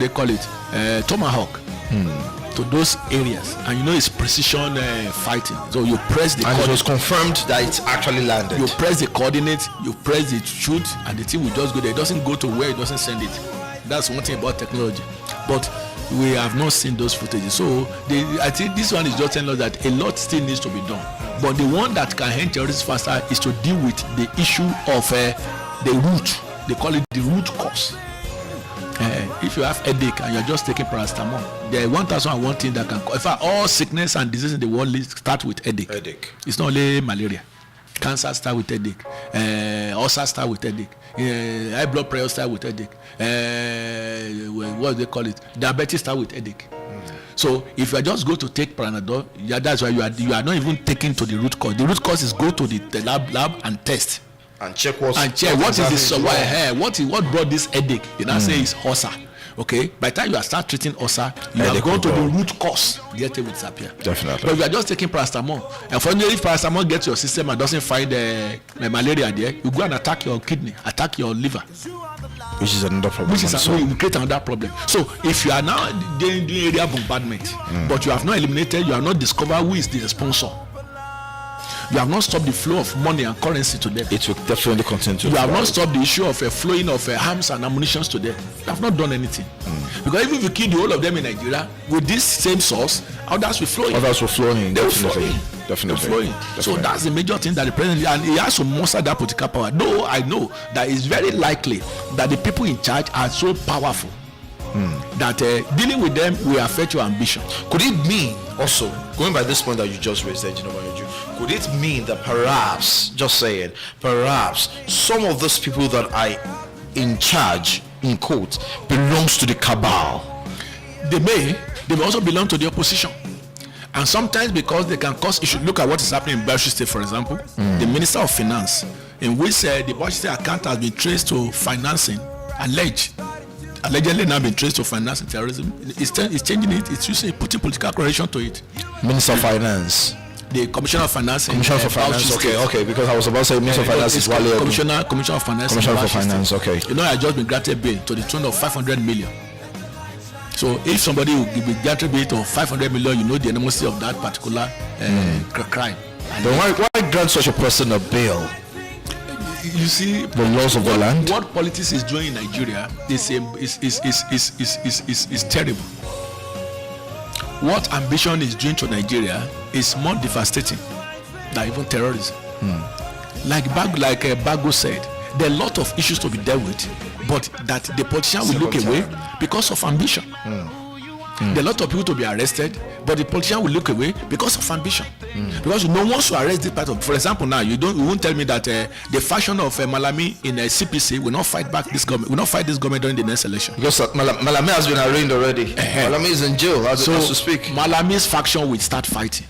they call it tomahawk to those areas, and you know it's precision fighting. So you press the and it was confirmed that it actually landed. You press the coordinate, you press the shoot, and the thing will just go there. It doesn't go to where it doesn't send it. That's one thing about technology, but we have not seen those footages. So I think this one is just telling us that a lot still needs to be done. But the one that can end terrorists faster is to deal with the issue of the root. They call it the root cause. If you have headache and you're just taking paracetamol, there are 1,001 things that can cause. In fact, all sickness and diseases in the world start with headache. It's not only malaria. Cancer start with headache. Ulcer start with headache. High blood pressure start with headache. What do they call it? Diabetes start with headache. So if you just go to take Panadol, that's why you are not even taking to the root cause. The root cause is go to the lab and test. And check what is this what brought this headache. You now say it's ulcer. Okay, by the time you start treating ulcer, you are going to the root cause. Get it with disappear. Definitely. But if you are just taking paracetamol, and finally if paracetamol gets your system and doesn't find malaria there, you go and attack your kidney, attack your liver, which is another problem. You create another problem. So if you are now doing area bombardment, but you have not eliminated, you have not discovered who is the sponsor. You have not stopped the flow of money and currency to them. It will definitely continue to. You have not stopped the issue of flowing of arms and ammunition to them. You have not done anything. Because even if you kill the whole of them in Nigeria with this same source, others will flow in. Definitely. So that's the major thing that the president, and he has to muster that political power. Though I know that it's very likely that the people in charge are so powerful that dealing with them will affect your ambition. Could it mean also, going by this point that you just raised, could it mean that perhaps some of those people that are in charge, in quotes, belongs to the cabal? They may also belong to the opposition. And sometimes because they can cause issues. Look at what is happening in Bauchi State, for example. The Minister of Finance, in which the Bauchi State account has been traced to financing, allegedly now been traced to financing terrorism. It's changing it. It's using putting political correlation to it. Minister of Finance. The Commissioner of Finance. Commissioner for Finance. Okay. Because I was about to say Minister of Finance is Wale. Commissioner of Finance. Commissioner for Finance. Okay. You know, I just been granted bail to the tune of 500 million. So if somebody will be granted bail of 500 million, you know the enormity of that particular crime. But why grant such a person a bail? You see, the laws of the land. What politics is doing in Nigeria is terrible. What ambition is doing to Nigeria is more devastating than even terrorism. Like Bago said, there are a lot of issues to be dealt with, but that the politician will look away because of ambition. There are a lot of people to be arrested, but the politician will look away because of ambition. Because no one should arrest this part of. For example, now you won't tell me that the faction of Malami in CPC will not fight back this government. Will not fight this government during the next election. Because Malami has been arraigned already. Malami is in jail as to speak. Malami's faction will start fighting.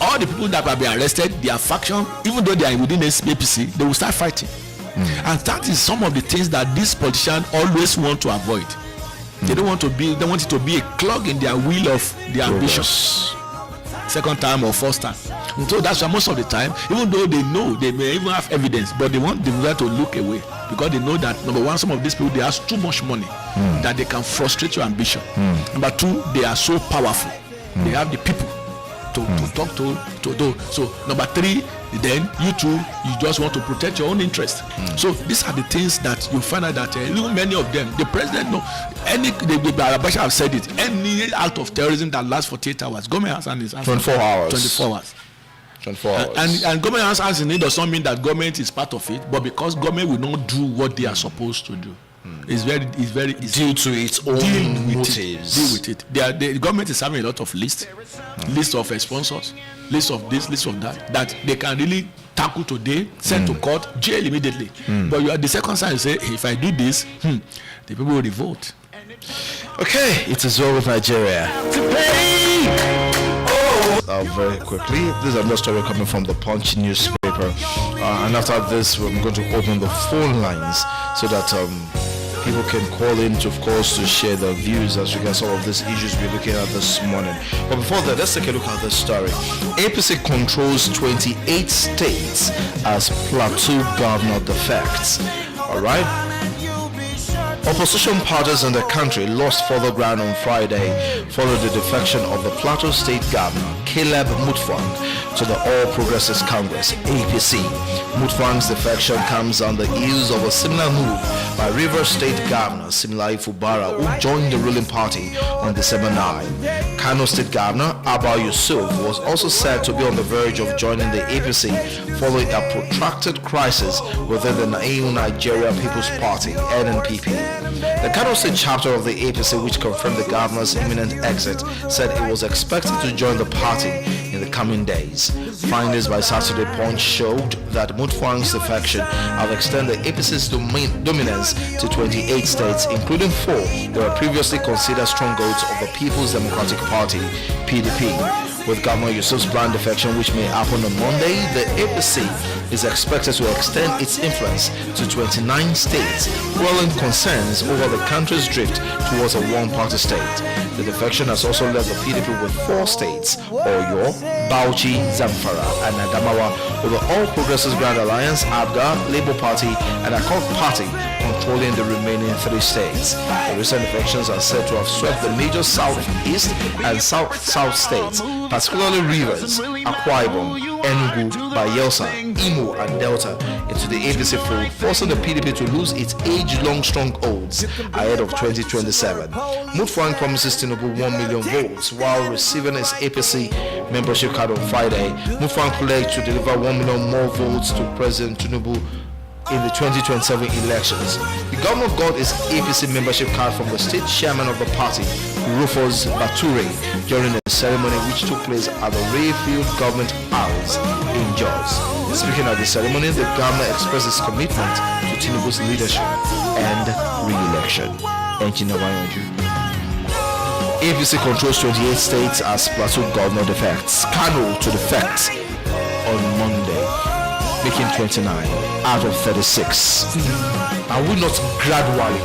All the people that will be arrested, their faction, even though they are within APC, they will start fighting. And that is some of the things that these politicians always want to avoid. They don't want it to be a clog in their wheel of their ambitions. Second time or first time. And so that's why most of the time, even though they know they may even have evidence, but they want the people to look away because they know that number one, some of these people they have too much money that they can frustrate your ambition. Number two, they are so powerful. They have the people to talk to do. So number three, then you just want to protect your own interest. So these are the things that you find out that many of them, the president the Abacha have said it, any act of terrorism that lasts 48 hours, government has his hands 24 hours. 24 hours. 24 hours. And government has hands in it does not mean that government is part of it, but because government will not do what they are supposed to do. It's very easy. Due to its own motives. Deal with it. The government is having a lot of lists of sponsors, lists of this, lists of that they can really tackle today, send to court, jail immediately. But you are the second side, you say, if I do this, the people will revolt. Okay, it is well with Nigeria. Very quickly, this is another story coming from the Punch newspaper, and after this, we're going to open the phone lines so that people can call in to, of course, to share their views as regards some of these issues we're looking at this morning. But before that, let's take a look at this story. APC controls 28 states as Plateau governor defects. All right. Opposition parties in the country lost further ground on Friday following the defection of the Plateau State Governor Caleb Mutfwang to the All Progressives Congress (APC). Mutfwang's defection comes on the heels of a similar move by Rivers State Governor Siminalayi Fubara, who joined the ruling party on December 9. Kano State Governor Abba Yusuf was also said to be on the verge of joining the APC following a protracted crisis within the New Nigeria People's Party (NNPP). The Kano State chapter of the APC, which confirmed the governor's imminent exit, said it was expected to join the party in the coming days. Findings by Saturday Punch showed that Mutfwang's defection have extended APC's dominance to 28 states, including 4 that were previously considered strongholds of the People's Democratic Party (PDP). With Governor Yusuf's planned defection, which may happen on Monday, the APC is expected to extend its influence to 29 states, fueling concerns over the country's drift towards a one-party state. The defection has also left the PDP with 4 states: Oyo, Bauchi, Zamfara, and Adamawa, with the All Progressives Grand Alliance, ABGA, Labour Party, and Accord Party controlling the remaining 3 states. The recent defections are said to have swept the major southeast and south states, particularly Rivers, Akwa Ibom, Enugu, Bayelsa, Imo, and Delta, into the APC fold, forcing the PDP to lose its age-long strongholds ahead of 2027. Mutfwang promises Tinubu 1 million votes while receiving his APC membership card on Friday. Mutfwang pledged to deliver 1 million more votes to President Tinubu in the 2027 elections. The governor got his APC membership card from the state chairman of the party, Rufus Bature, during a ceremony which took place at the Rayfield Government House in Jos. Speaking at the ceremony, the governor expressed his commitment to Tinubu's leadership and re-election. Engineer Wanyonju. APC controls 28 states as Plateau governor defects. Kano to defect on Monday, making 29 out of 36. Are we not gradually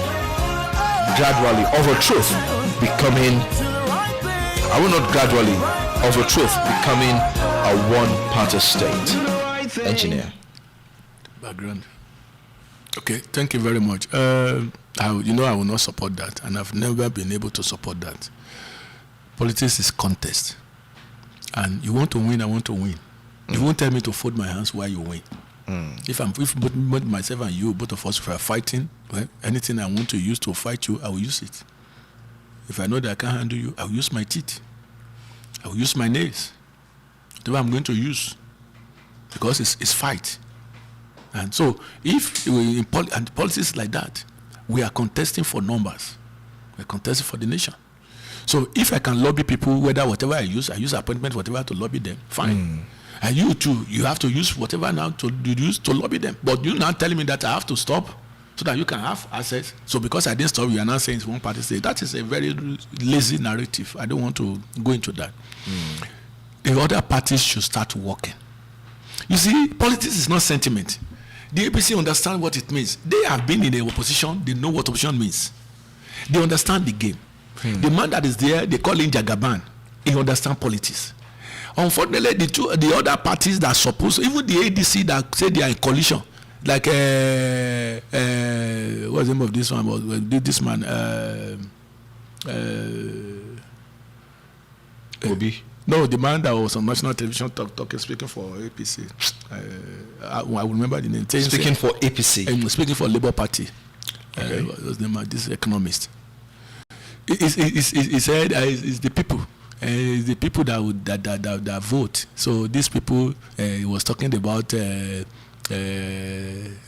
of a truth becoming a one-party state? Engineer. Background. Okay, thank you very much. I will not support that, and I've never been able to support that. Politics is contest, and you want to win, I want to win. You won't tell me to fold my hands while you win. If both myself and you, both of us, if we are fighting, well, anything I want to use to fight you, I will use it. If I know that I can't handle you, I will use my teeth. I will use my nails. Whatever I'm going to use, because it's fight. And so, if in politics like that, we are contesting for numbers. We're contesting for the nation. So, if I can lobby people, whatever I use appointment, whatever to lobby them, fine. And you too, you have to use whatever now to use to lobby them. But you're not telling me that I have to stop so that you can have access. So because I didn't stop, you are now saying it's one party state. That is a very lazy narrative. I don't want to go into that. The other parties should start working. You see, politics is not sentiment. The APC understand what it means. They have been in the opposition. They know what opposition means. They understand the game. The man that is there, they call him Jagaban. He understands politics. Unfortunately, the other parties that are supposed, even the ADC that say they are in coalition, like what's the name of this one? This man, Obi. No, the man that was on national television speaking for APC. I will remember the name. Speaking for APC. Speaking for Labour Party. Okay. What's the name of this economist? He said it's the people. It's the people that vote. So these people, he was talking about in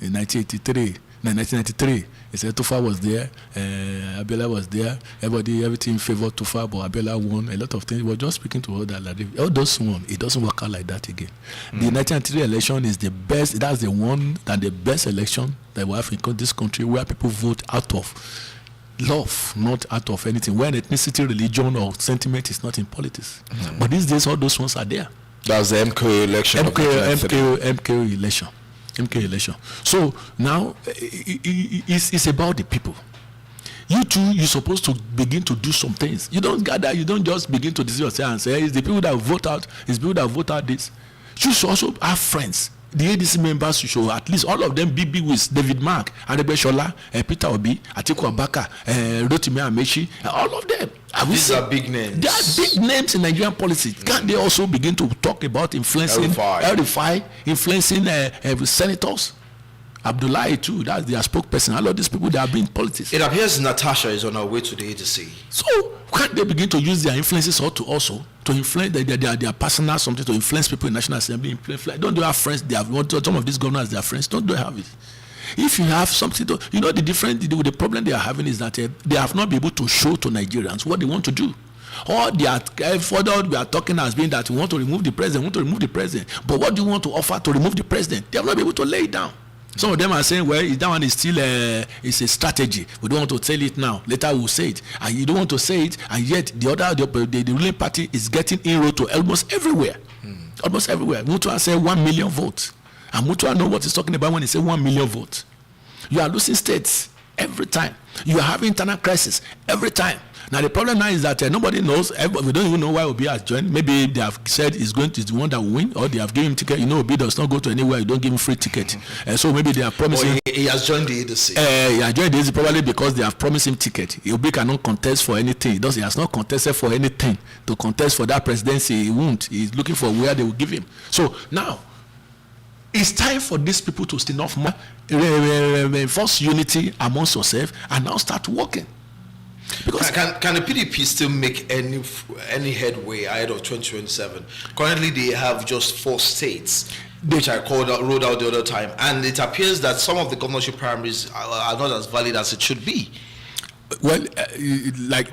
1993. He said Tufa was there, Abiola was there. Everything favored Tufa, but Abiola won. A lot of things. We were just speaking to all those won. It doesn't work out like that again. The 1993 election is the best. That's the one and the best election that we have in this country, where people vote out of love, not out of anything. When ethnicity, religion, or sentiment is not in politics. But these days, all those ones are there. That's the MKO election. MK election. So now it's about the people. You too, you're supposed to begin to do some things. You don't gather. You don't just begin to deceive yourself and say it's the people that vote out. It's people that vote out this. You should also have friends the ADC members should at least all of them be big with David Mark, Adegbeshola, Peter Obi, Atiku Abubakar, Rotimi Amechi, all of them. These are big names. They are big names in Nigerian politics. Can't they also begin to talk about influencing El-Rufai, influencing senators? Abdullahi too, that's their spokesperson. All of these people, they are being politics. It appears Natasha is on her way to the ADC. So can't they begin to use their influences also to influence their personal something to influence people in National Assembly? Don't they have friends? They have some of these governors, they are friends. Don't they have it? If you have something to, the problem they are having is that they have not been able to show to Nigerians what they want to do. All they are further we are talking has been that we want to remove the president, But what do you want to offer to remove the president? They have not been able to lay it down. Some of them are saying, well, that one is still it's a strategy. We don't want to tell it now. Later we'll say it. And you don't want to say it, and yet the ruling party is getting inroad to almost everywhere. Almost everywhere. Mutua said 1 million votes. And Mutua know what he's talking about when he said 1 million votes. You are losing states every time. You are having internal crisis every time. Now the problem now is that nobody knows. We don't even know why Obi has joined. Maybe they have said he's the one that will win, or they have given him ticket. Obi does not go to anywhere. You don't give him free ticket. So maybe they are promising. He has joined the ADC. He has joined the ADC probably because they have promised him ticket. Obi cannot contest for anything. He has not contested for anything. To contest for that presidency, he won't. He's looking for where they will give him. So now it's time for these people to stand off more, enforce unity amongst yourselves, and now start working. Because can the PDP still make any headway ahead of 2027? Currently, they have just 4 states, which I rolled out the other time, and it appears that some of the governorship primaries are not as valid as it should be. Well,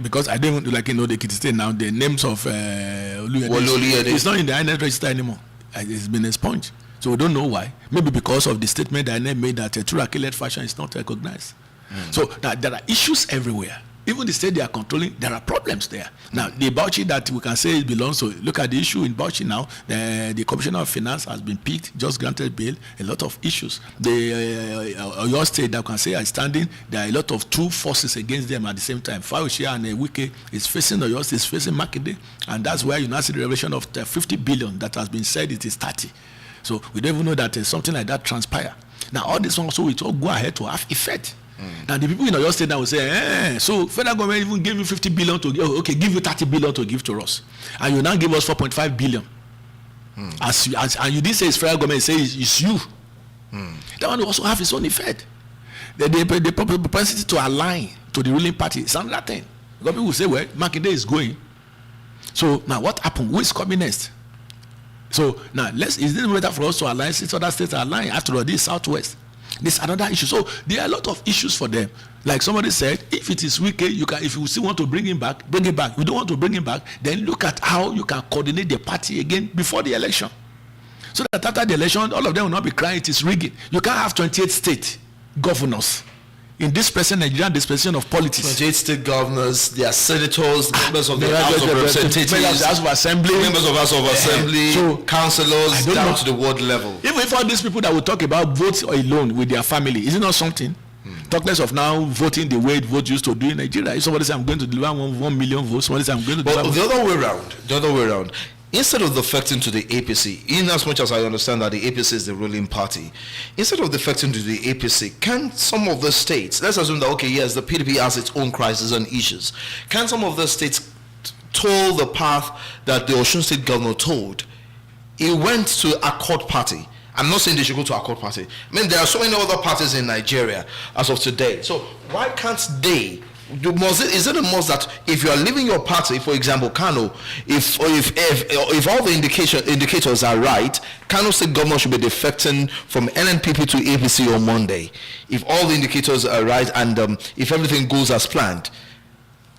because I don't the Ekiti State now, the names of it's not in the INEC register anymore. It's been expunged, so we don't know why. Maybe because of the statement that INEC made that Turaki-led faction is not recognized. So now there are issues everywhere. Even the state they are controlling, there are problems there. Now, the Bauchi that we can say it belongs to, look at the issue in Bauchi now. The Commissioner of Finance has been picked, just granted bail, a lot of issues. Your state that we can say are standing, there are a lot of two forces against them at the same time. Fauci and Wike is facing Oyo State, is facing Makinde, and that's where you now see the revelation of 50 billion that has been said it is 30. So we don't even know that something like that transpire. Now, all this one also, it all go ahead to have effect. Now the people in Oyo State now will say, so federal government even gave you 50 billion to give, okay, give you 30 billion to give to us, and you now give us 4.5 billion. And you didn't say it's federal government, say it's you. That one will also have its own effect. The propensity to align to the ruling party is another thing. Because people will say, well, Makinde is going. So now what happened? Who is coming next? So now is it better for us to align since other states are aligned? After all, this is Southwest. This is another issue. So there are a lot of issues for them. Like somebody said, if it is Wike, you can. If you still want to bring him back, bring him back. If you don't want to bring him back, then look at how you can coordinate the party again before the election. So that after the election, all of them will not be crying it is rigging. You can't have 28 state governors in this present Nigerian dispensation of politics. 28 state governors, they are senators, members of the House of Representatives, members of the House of Assembly, so councillors down to the ward level. Even if all these people that will talk about votes alone with their family, is it not something? Talk less of now voting the way vote used to do in Nigeria. If somebody says I'm going to deliver 1 million votes, somebody says I'm going to deliver. But the other way around. Instead of defecting to the APC, in as much as I understand that the APC is the ruling party, instead of defecting to the APC, can some of the states, let's assume that, okay, yes, the PDP has its own crises and issues, can some of the states toll the path that the Osun State governor told? He went to Accord Party. I'm not saying they should go to Accord Party. I mean, there are so many other parties in Nigeria as of today. So why can't they? Is it a must that if you are leaving your party, for example, Kano, if all the indicators are right, Kano State governor should be defecting from NNPP to APC on Monday. If all the indicators are right and if everything goes as planned,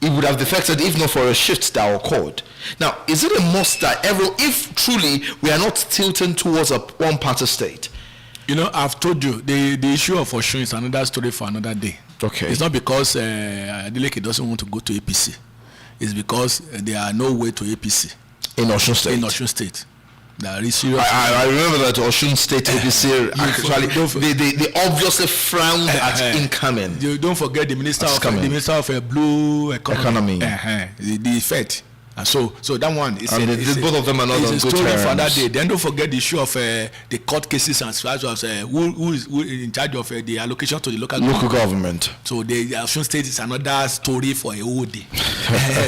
it would have defected if not for a shift that occurred. Now, is it a must that if truly we are not tilting towards a one-party state? You know, I've told you the issue of Osun is another story for another day. Okay. It's not because Adeleke doesn't want to go to APC. It's because there are no way to APC in Osun State. In Osun State, there is serious. I remember that Osun State APC actually they obviously frowned at incoming. You don't forget the minister of blue economy. The effect And so that one is both of them are not on good story terms. for that day. Then don't forget the issue of the court cases and such as who is in charge of the allocation to the local government. So the Osun State is another story for a whole day.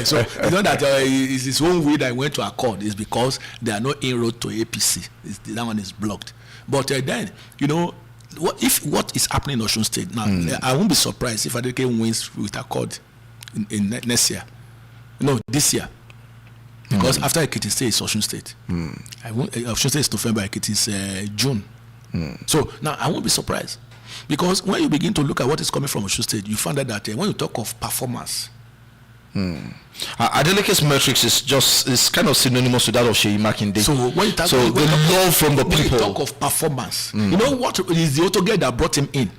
So you know that it's his own way that went to accord is because there are no inroad to APC. That one is blocked. But then what is happening in Osun State now? I won't be surprised if Adeleke wins with accord in next year. No, this year. Because after Ekiti State is Osun State. Osun State is November, Ekiti is June. So now I won't be surprised. Because when you begin to look at what is coming from Osun State, you find out that when you talk of performance, Adeleke's metrics is kind of synonymous to that of Seyi Makinde. So when you talk, love from the people. When you talk of performance, you know what is the Otoge that brought him in?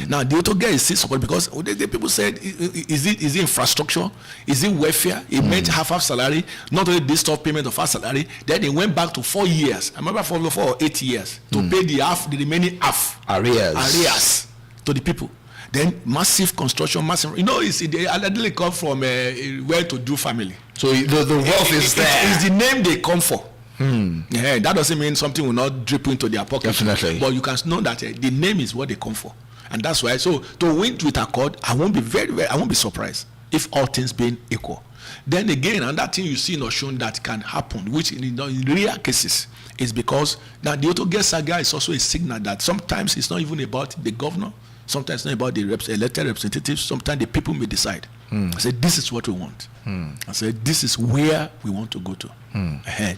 Now the Otoge is still support because the people said, is it infrastructure? Is it welfare? It meant half salary, not only this stuff payment of half salary. Then they went back to 4 years. I remember 4 or 8 years to pay the remaining half arrears to the people. Then massive construction, they come from a well-to-do family. So the wealth is there. It's the name they come for. Yeah, that doesn't mean something will not drip into their pocket. Definitely. But you can know that the name is what they come for, and that's why. So to win with accord, I won't be surprised if all things being equal. Then again, another thing you see in Osun that can happen, which in rare cases, is because now the Otoge saga is also a signal that sometimes it's not even about the governor. Sometimes it's not about the elected representatives. Sometimes the people may decide. I say, this is what we want. I say, this is where we want to go to.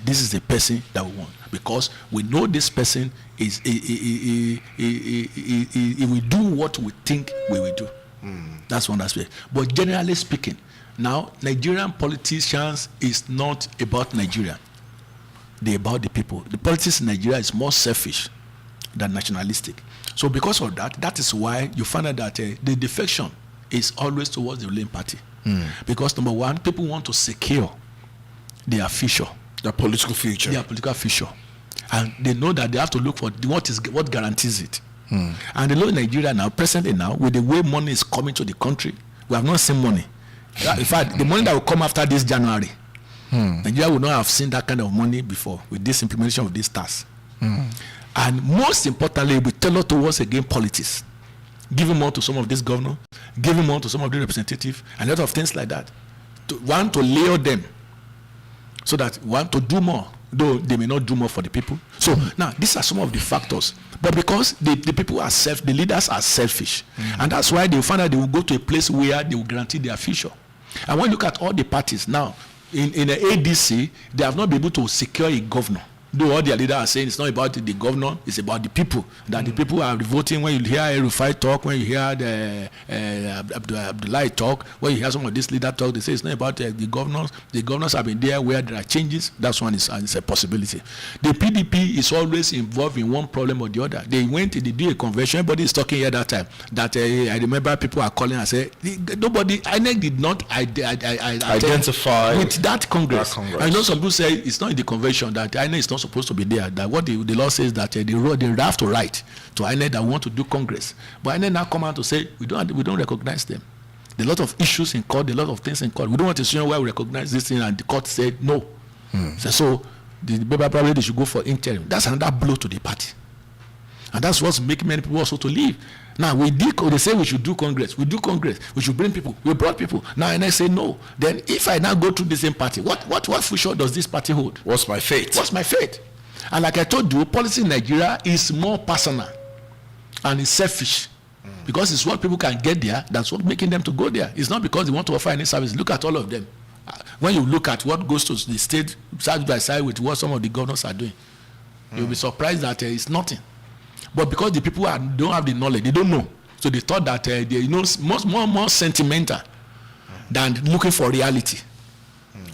This is the person that we want. Because we know this person is he will do what we think we will do. That's one aspect. But generally speaking, now Nigerian politicians is not about Nigeria. They're about the people. The politics in Nigeria is more selfish than nationalistic. So because of that, that is why you find out that the defection is always towards the ruling party. Because number one, people want to secure their future. Their political future. Their political future. And they know that they have to look for what guarantees it. And the law in Nigeria now, presently now, with the way money is coming to the country, we have not seen money. In fact, the money that will come after this January, Nigeria will not have seen that kind of money before with this implementation of this tax. And most importantly, we tell us towards again politics, giving more to some of these governors, giving more to some of the representatives, and a lot of things like that. To layer them, so that want to do more, though they may not do more for the people. So now these are some of the factors. But because the people are the leaders are selfish, and that's why they find out they will go to a place where they will guarantee their future. And when you look at all the parties now, in the ADC, they have not been able to secure a governor. Though all their leaders are saying it's not about the governor, it's about the people. That the people are voting. When you hear El-Rufai talk, when you hear the Abdullahi talk, when you hear some of these leaders talk, they say it's not about the governors. The governors have been there where there are changes. That's one is a possibility. The PDP is always involved in one problem or the other. They do a convention. Everybody is talking here that time. That I remember people are calling and say nobody. INEC did not identify with that Congress. I know some people say it's not in the convention that INEC is not supposed to be there. That what the law says that they have to write to INEC that want to do Congress. But INEC now come out to say we don't recognize them. There are a lot of issues in court, a lot of things in court. We don't want to see where we recognize this thing, and the court said no. So probably they should go for interim. That's another blow to the party, and that's what's making many people also to leave. Now they say we should do Congress. We do Congress. We should bring people. We brought people. Now and I say no. Then if I now go to the same party, what future does this party hold? What's my fate? What's my fate? And like I told you, policy in Nigeria is more personal and it's selfish. Because it's what people can get there. That's what making them to go there. It's not because they want to offer any service. Look at all of them. When you look at what goes to the state side by side with what some of the governors are doing, you'll be surprised that it's nothing. But because the people don't have the knowledge, they don't know. So they thought that they more sentimental than looking for reality.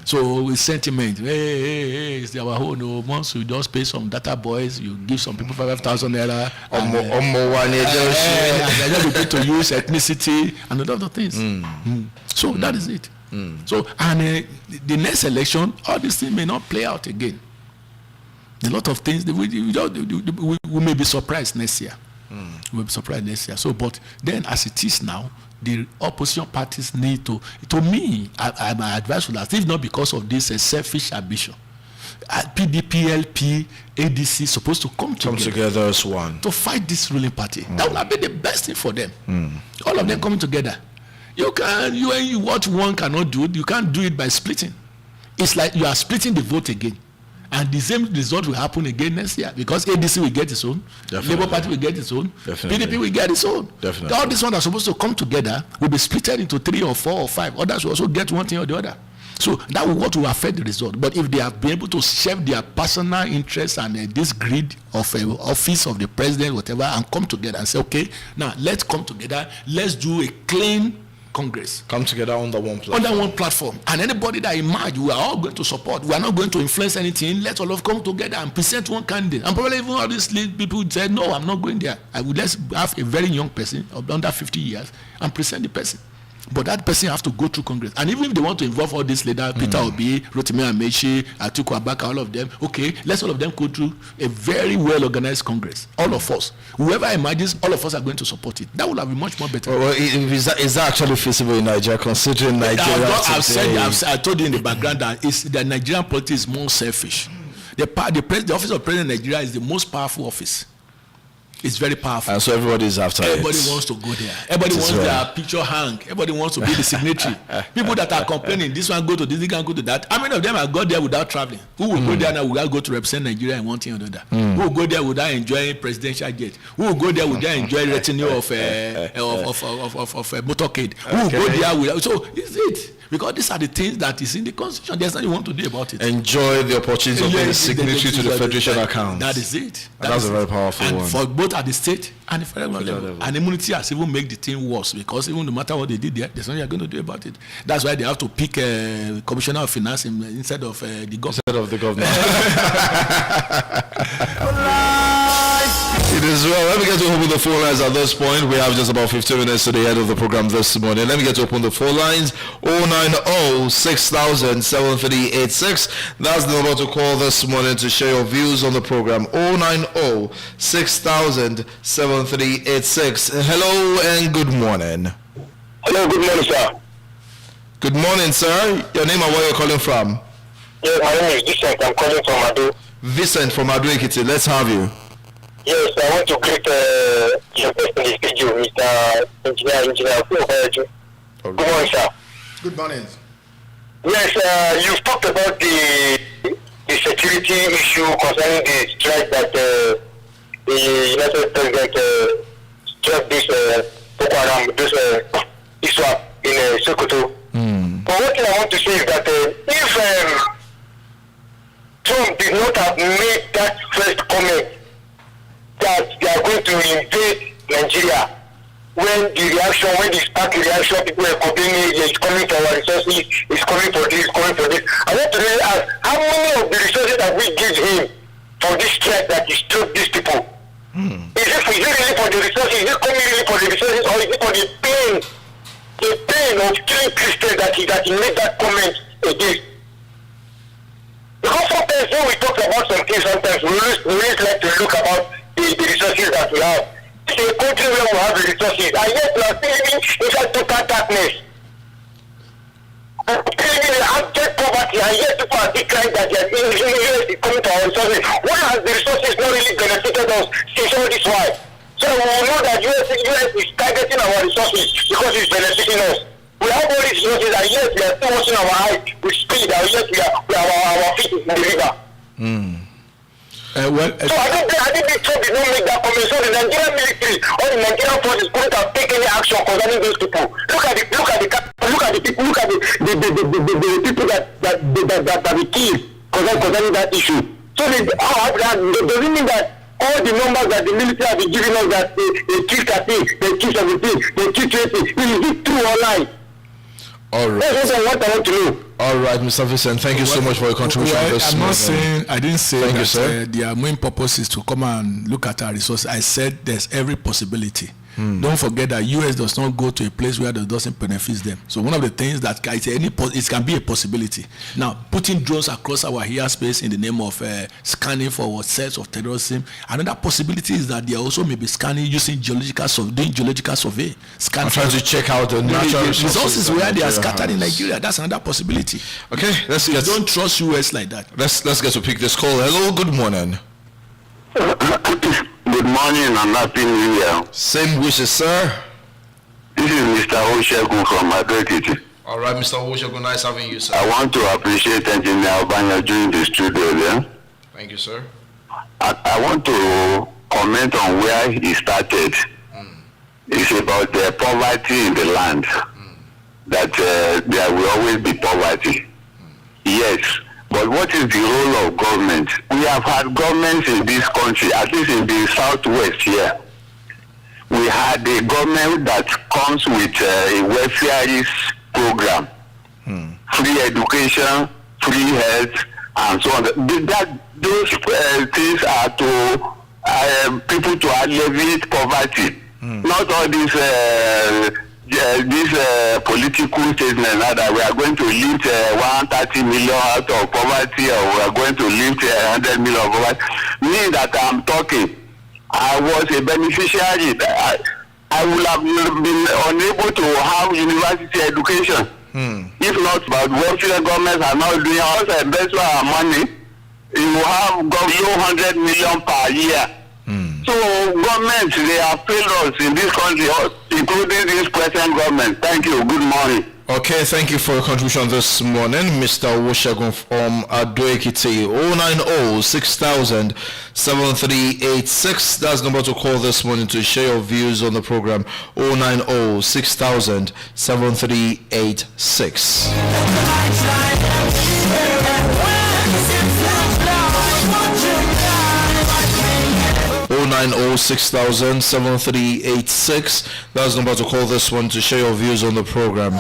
So it's sentiment. Hey, it's our whole. No, once you just pay some data boys, you give some people 5,000 naira. And then you get to use ethnicity and a lot of things. So that is it. So and the next election, all these things may not play out again. A lot of things we may be surprised next year. We may be surprised next year. So, but then as it is now, the opposition parties need to me, my advice would have, if not because of this selfish ambition, PDP, LP, ADC supposed to come together as one to fight this ruling party. That would have been the best thing for them. All of them coming together. What one cannot do, you can't do it by splitting. It's like you are splitting the vote again. And the same result will happen again next year, because ADC will get its own, Labour Party will get its own, PDP will get its own. All these ones are supposed to come together, will be split into 3 or 4 or 5. Others will also get one thing or the other. So that will what will affect the result. But if they have been able to share their personal interests and this greed of office of the president, whatever, and come together and say, okay, now let's come together, let's do a clean Congress. Come together under one platform. Under one platform. And anybody that emerge, we are all going to support. We are not going to influence anything. Let's all come together and present one candidate. And probably even all these people said, no, I'm not going there. I would let's have a very young person of under 50 years and present the person. But that person has to go through Congress. And even if they want to involve all these leaders, Peter Obi, Rotimi Amaechi, Atiku Abubakar, all of them, okay, let's all of them go through a very well-organized Congress. All of us. Whoever emerges, all of us are going to support it. That would have been much more better. Well, is that actually feasible in Nigeria, considering Nigeria I told you in the background that the Nigerian politics is more selfish. The office of President of Nigeria is the most powerful office. It's very powerful. And so everybody is after Everybody wants to go there. Everybody wants their picture hang. Everybody wants to be the signatory. People that are complaining, this one go to this, this can go to that. How many of them have got there without traveling? Who will go there now without go to represent Nigeria in one thing or the other? Who will go there without enjoying presidential jet? Who will go there without enjoying retinue of motorcade? Who will go there without? So is it? Because these are the things that is in the constitution. There's nothing you want to do about it. Enjoy the opportunity of being a signatory to the federation account. That is it. That's a very powerful and one. For both at the state and the federal level. And immunity has even made the thing worse, because even no matter what they did there, there's nothing you're going to do about it. That's why they have to pick a commissioner of finance instead of the government. Instead of the government. It is well. Let me get to open the phone lines at this point. We have just about 15 minutes to the end of the program this morning. Let me get to open the phone lines. 090-6000-7386. That's the number to call this morning to share your views on the program. 090-6000-7386. Hello and good morning. Hello, good morning, sir. Good morning, sir. Your name and where you're calling from? Yes, my name is Vincent. I'm calling from Ado. Vincent from Ado Ekiti. Let's have you. Yes, I want to greet your person in the studio, Mr. Engineer Fuobayaji. Good morning, sir. Good morning. Yes, you've talked about the security issue concerning the strike that the United President struck this Boko Haram, this ISWAP in Sokoto. But what I want to say is that if Trump did not have made that first comment that they are going to invade Nigeria, when the spark reaction, people are complaining, it's coming for our resources, it's coming for this, I want to really ask, how many of the resources that we give him for this strike that he struck these people? Is it really for the resources? Is it coming really for the resources, or is it for the pain of killing Christians that he made that comment against? Because sometimes when we talk about some things, sometimes we always like to look about the resources that we have. It's a country where we have the resources, and yet we are still living inside total darkness. We are still living in abject poverty, and yet people are declaring that they are coming to our resources. Why has the resources not really benefited us since all this while? So we will know that US is targeting our resources because it's benefiting us. We have all these resources, and yet we are still watching our eyes with speed, and yet our feet is in the river. So I think this Trump did not make that comment. So the Nigerian military or the Nigerian forces couldn't have taken any action concerning those people. Look at the people that we killed concerning that issue. So doesn't mean that all the numbers that the military have been giving us, that they kill 13, they kill 17, they kill 20, is it true or lie? All right. That's what I want to know. All right, Mr. Vincent, thank you so much for your contribution. I didn't say that their main purpose is to come and look at our resources. I said there's every possibility Don't forget that US does not go to a place where it doesn't benefit them. So one of the things that it can be a possibility. Now, putting drones across our airspace in the name of scanning for sets of terrorism. Another possibility is that they also may be scanning using doing geological survey. I'm trying to check out the natural resources where they are scattered in Nigeria. That's another possibility. Okay, don't trust US like that. Let's get to pick this call. Hello, good morning. Good morning and happy new year. Same wishes, sir. This is Mr. Oshegun from Adekiti. All right, Mr. Oshegun, nice having you, sir. I want to appreciate Engineer Obanya during the studio there. Thank you, sir. I want to comment on where he started. It's about the poverty in the land. That there will always be poverty. Yes. But what is the role of government? We have had governments in this country, at least in the southwest here. We had a government that comes with a welfareist program, free education, free health, and so on. Those things are to people to alleviate poverty, not all these political statement now that we are going to lift 130 million out of poverty, or we are going to lift 100 million of poverty. Me that I'm talking, I was a beneficiary. I would have been unable to have university education. If not, but welfare governments are not doing also invest our money. You have below 100 million per year. So governments, they have failed us in this country, including this present government. Thank you. Good morning. Okay, thank you for your contribution this morning, Mr. Oshegun from Ado-Ekiti. 090-6000-7386. That's the number to call this morning to share your views on the program. 090-6000-7386. 090-6000-7386. That's the number to call this one to share your views on the program.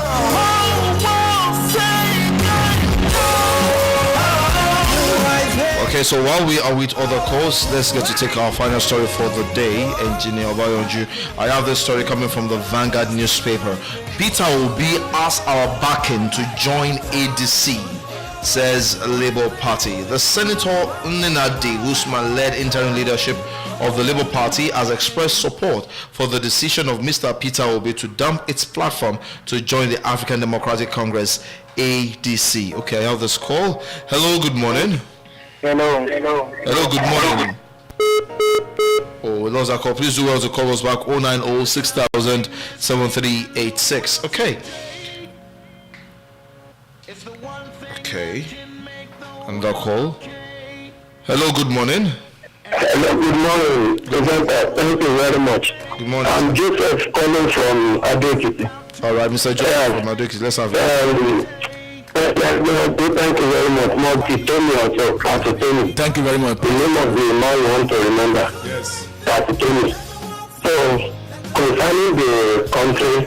Okay, so while we are with other calls, let's get to take our final story for the day. Engineer Obayonju, I have this story coming from the Vanguard newspaper. Peter Obi asked our backing to join ADC, says Labour Party. The Senator Nnenadi Usman-led interim leadership of the Labour Party has expressed support for the decision of Mr. Peter Obi to dump its platform to join the African Democratic Congress, ADC. Okay, I have this call. Hello, good morning. Hello, good morning. Oh, we lost our call. Please do well to call us back. 090-6000-7386. Okay. Another call. Hello, good morning. Hello, good morning. Thank you very much. Good morning. I'm Joseph calling from Ado-Ekiti. All right, Mr. Joseph from Ado-Ekiti. Let's have it. Thank you very much. Thank you very much. The name of the man you want to remember. Yes. Tony. So, concerning the country,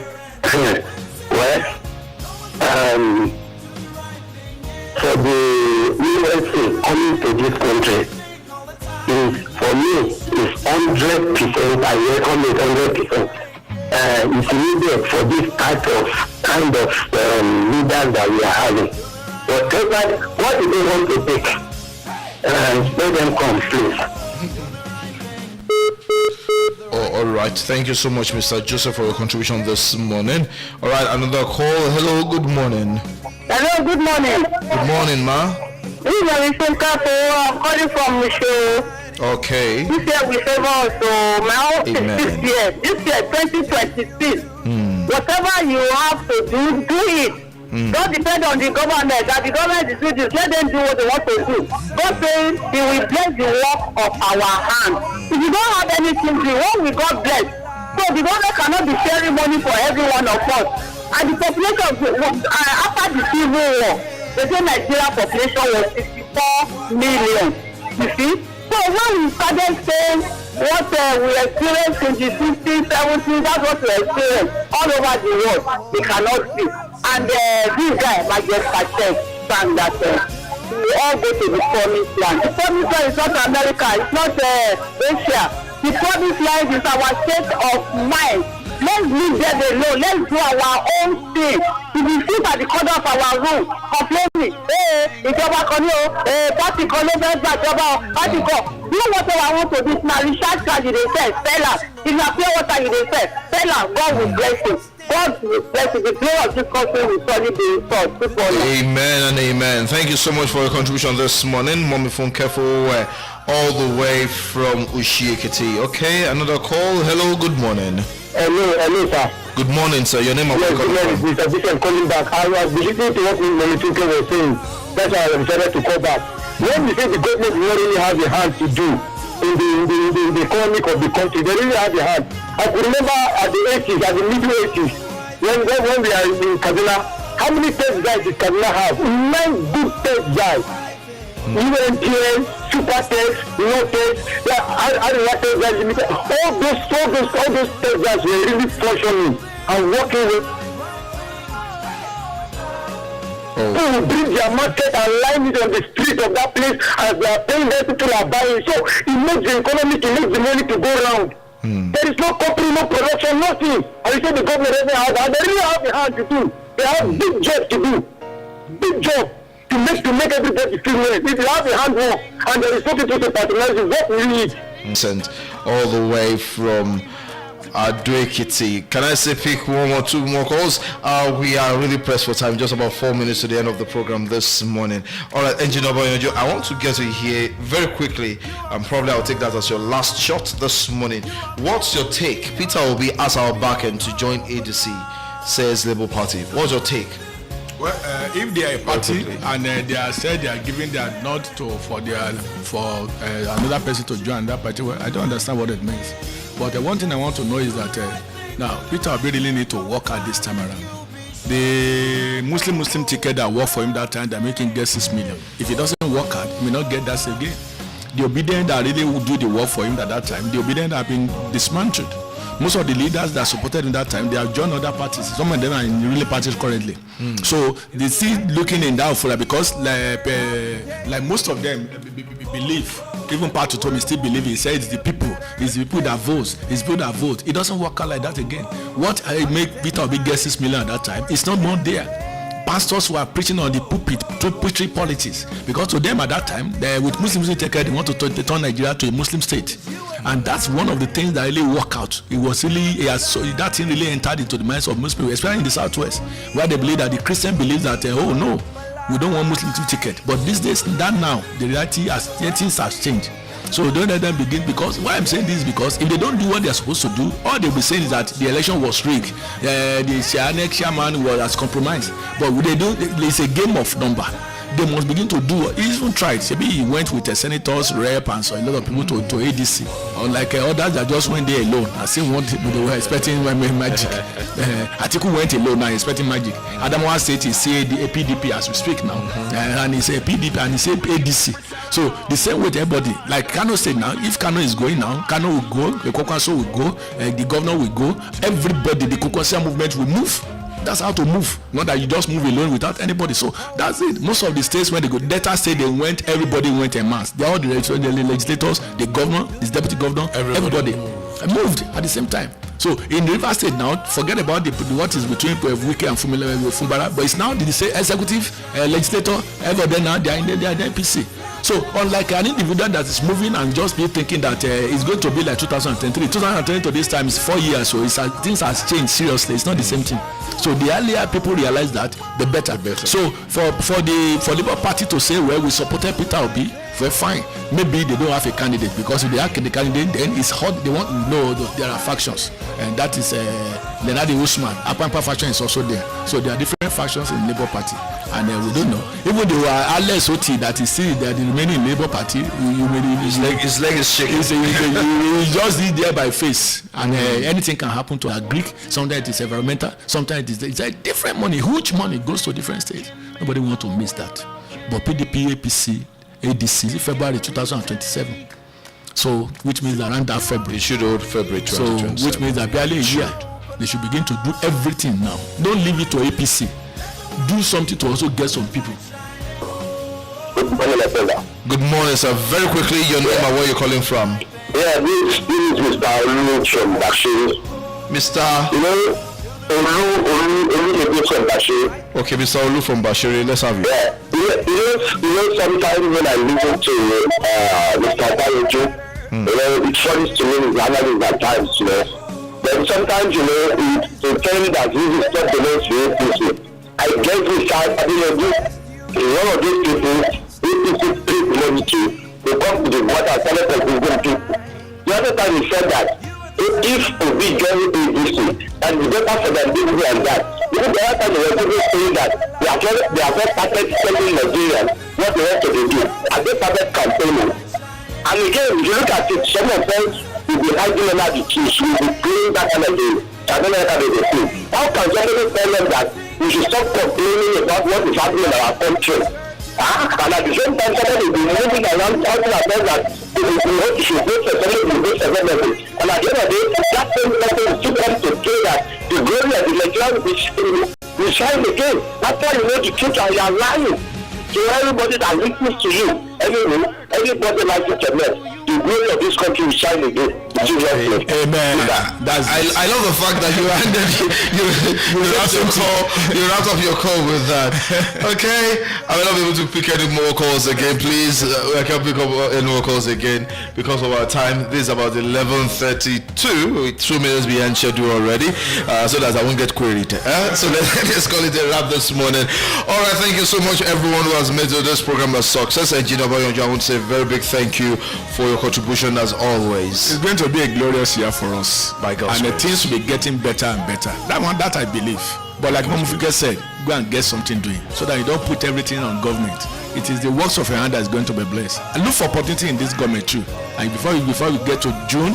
for the USA coming to this country, for me, is 100%. I reckon it 100%. It's needed for this kind of leaders that we are having. Whatever, what do they want to take? Let them come, please. All right. Thank you so much, Mr. Joseph, for your contribution this morning. All right, another call. Hello, good morning. Hello, good morning. Good morning, ma. This is Arisonka, I'm calling from Michelle. Okay. This year we favor us, so my hope is this year, 2026. Whatever you have to do it. Don't depend on the government. That the government is doing this. Let them do what they want to do. God says He will bless the work of our hands. If you don't have anything, the one we God bless. So the government cannot be sharing money for every one of us. And the population after the civil war, the Nigeria population was 64 million. You see? So when we started saying what we experienced in the 60s, 70s, that's what we experienced all over the world, we cannot see. And this guy, Major Patel, sang that we all go to the promised land. The promised land is not America, it's not Asia. The promised land is our state of mind. Let's leave them alone. Let's do our own thing. If we sit at the corner of our room complaining, ìjọba kan ní o, party kan ló fẹ́ gbàjọba party kan. You know what I want to do? Now recharge card you dey sell, sell am. If na pure water you dey sell am. God will bless you. God will bless you. The glory of this country will surely be restored. Amen and amen. Thank you so much for your contribution this morning. Mommy Phone Careful all the way from Ushi-Ekiti. Okay, another call. Hello, good morning. Hello, sir. Good morning, sir. Your name and yes, good morning, Mr. Bishop calling back. I was listening to what Mr. was saying. That's why I decided to call back. When we say the government will not really have a hand to do in the economic of the country, they really have a hand. I could remember at the 80s, at the middle 80s, when we are in Kaduna, how many test guys did Kaduna have? 9 good test guys. UNTS, Super Test, No Test, test guys limited. All those test guys were really functioning and working with. Who will bring their market and line it on the street of that place as they are paying them, people are buying. So it makes the economy, it makes the money to go round. There is no company, no production, nothing. And you say the government doesn't have that. They really have a hand to do. They have big job to do. Big job to make everybody feel well. If you have a hand work and there is no people to patronize it, what we need. Sent all the way from Ado-Ekiti. Can I say pick one or two more calls? We are really pressed for time, just about 4 minutes to the end of the program this morning. All right, Engineer Boyojo, I want to get to here very quickly, and probably I'll take that as your last shot this morning. What's your take? Peter Obi asked our backend to join ADC, says Labour Party. What's your take? Well, if they are a party and they are said they are giving their nod for another person to join that party, well, I don't understand what it means. But the one thing I want to know is that now Peter Obi really need to work out this time around. The Muslim ticket that worked for him that time, they're making get 6 million. If he doesn't work out, he may not get that again. The obedient that really would do the work for him at that time, the obedient have been dismantled. Most of the leaders that supported in that time, they have joined other parties. Some of them are in really parties currently. So they still looking in that for because like most of them believe, even Patrick told me still believe, he said it's the people that vote, it's people that vote. It doesn't work out like that again. What I make Peter Obi get 6 million at that time, it's not more there. Pastors were preaching on the pulpit to preaching politics, because to them at that time, with Muslims in Turkey, they want to turn Nigeria to a Muslim state, and that's one of the things that really work out. It was really that thing really entered into the minds of most people, especially in the southwest, where they believe that the Christian believes that oh no, we don't want Muslim to ticket. But these days, that now the reality things have changed. So don't let them begin, because why I'm saying this is because if they don't do what they're supposed to do, all they'll be saying is that the election was rigged, the next chairman was compromised. But what they do, it's a game of number. They must begin to do. He even tried. Maybe he went with the senators, rep, and so a lot of people to ADC. Unlike others that just went there alone. I see what they were expecting magic. Atiku went alone now, expecting magic. Adamawa State is a PDP as we speak now, and he's a PDP and he's a ADC. So the same with everybody. Like Kano State now, if Kano is going now, Kano will go, the Kokoso will go, the governor will go. Everybody, the Kokosia movement will move. That's how to move. Not that you just move alone without anybody. So that's it. Most of the states when they go, Delta State they went, everybody went en masse. They all the legislators, the governor, his deputy governor, everybody moved at the same time. So in River State now, forget about what is between Wike and Fumbara, but it's now the executive, legislator, everybody now they are in the NPC. So unlike an individual that is moving and just be thinking that it's going to be like 2023 to this time is 4 years, so things has changed seriously. It's not the same thing. So the earlier people realize that, the better. So for Labour Party to say, well, we supported Peter Obi, we're fine. Maybe they don't have a candidate, because if they have the candidate, then it's hot. They want to know there are factions, and that is Lenadi Usman. Apampa faction is also there. So there are different factions in Labour Party, and we don't know. Even though Alex Oti that is still there, the remaining Labour Party, his leg is shaking. He just did there by face, and anything can happen to a Greek. Sometimes it's environmental, sometimes it's a different money, huge money goes to different states. Nobody want to miss that. But PDP, APC, ADC, February 2027. So, which means around that February. It should hold February 2027. So, which means that barely a year, they should begin to do everything now. Don't leave it to APC. Do something to also get some people. Good morning, sir. Very quickly, your name and where you're calling from. Yeah, this is Mr. Olu from Bashir. Mr. You know, Olu from Bashir. Okay, Mr. Olu from Bashir, let's have you. Yeah, you know, sometimes when I listen to Mr. Bayoju, you know, it's funny to me, analysis at times, you know. Then sometimes, you know, to tell me that this is not the most real people. I guess we start, I mean, one of these people, who people money to, they come to the water, tell us people. The other time he said that if Obi join ADC, and the better for them this and that. Even the other time they were people saying that they have not started telling Nigerians what they want to do, and they started campaigning. And again, if you look at it, some of them will be arguing about the chiefs, will be playing that kind of game. I don't know how they do. How can somebody tell them that we should stop complaining about what is happening in our country? And at the same time, somebody will be moving around talking about that we should vote for somebody, we vote for somebody. And at the end of the day, that same person still comes to say that the glory of the Nigerian will shine again. That's why you know the truth and you are lying. So everybody that listens to you, everybody like you to know, the glory of this country will shine again. Amen. I love the fact that you ended you wrapped up your call with that. Okay, I will not be able to pick any more calls again. Please, I can't pick up any more calls again because of our time. This is about 11:32, 2 minutes behind schedule already, so that I won't get queried. So let's call it a wrap this morning. All right, thank you so much, everyone who has made this program a success. Engineer Bayonjo, I want to say a very big thank you for your contribution as always. It's going to be a glorious year for us, by God's and grace. the things will be getting better and better. That I believe. But like Mumfike said, go and get something doing so that you don't put everything on government. It is the works of your hand that is going to be blessed. And look for opportunity in this government too. And before we get to June,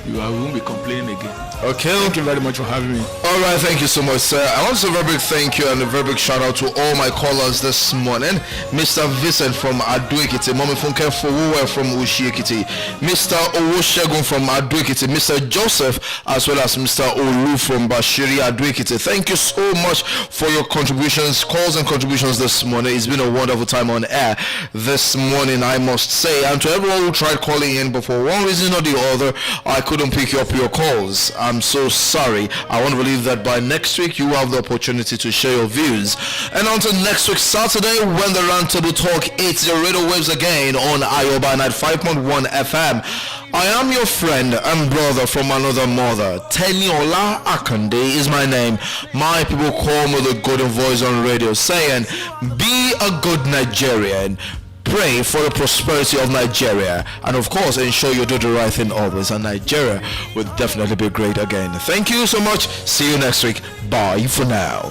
you won't be complaining again. Okay. Thank you very much for having me. All right, thank you so much, sir. I want to say a very big thank you and a very big shout out to all my callers this morning. Mr. Vincent from Ado-Ekiti, Mommy Funke Fowuwe from Ushi-Ekiti, Mr. Owoshegun from Ado-Ekiti, Mr. Joseph, as well as Mr. Olu from Bashiri Ado-Ekiti. Thank you so much for your contributions, calls and contributions this morning. It's been a wonderful time on air this morning, I must say. And to everyone who tried calling in, but for one reason or the other, I couldn't pick up your calls. I'm so sorry. I want to believe that by next week you have the opportunity to share your views. And until next week Saturday, when the Roundtable Talk hits the radio waves again on Ayoba at 5.1 FM. I am your friend and brother from another mother. Teniola Akande is my name. My people call me the golden voice on radio, saying, be a good Nigerian. Pray for the prosperity of Nigeria, and of course ensure you do the right thing always, and Nigeria will definitely be great again. Thank you so much. See you next week. Bye for now.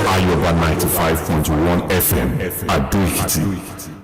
Ayoba 95.1 FM, Ado-Ekiti.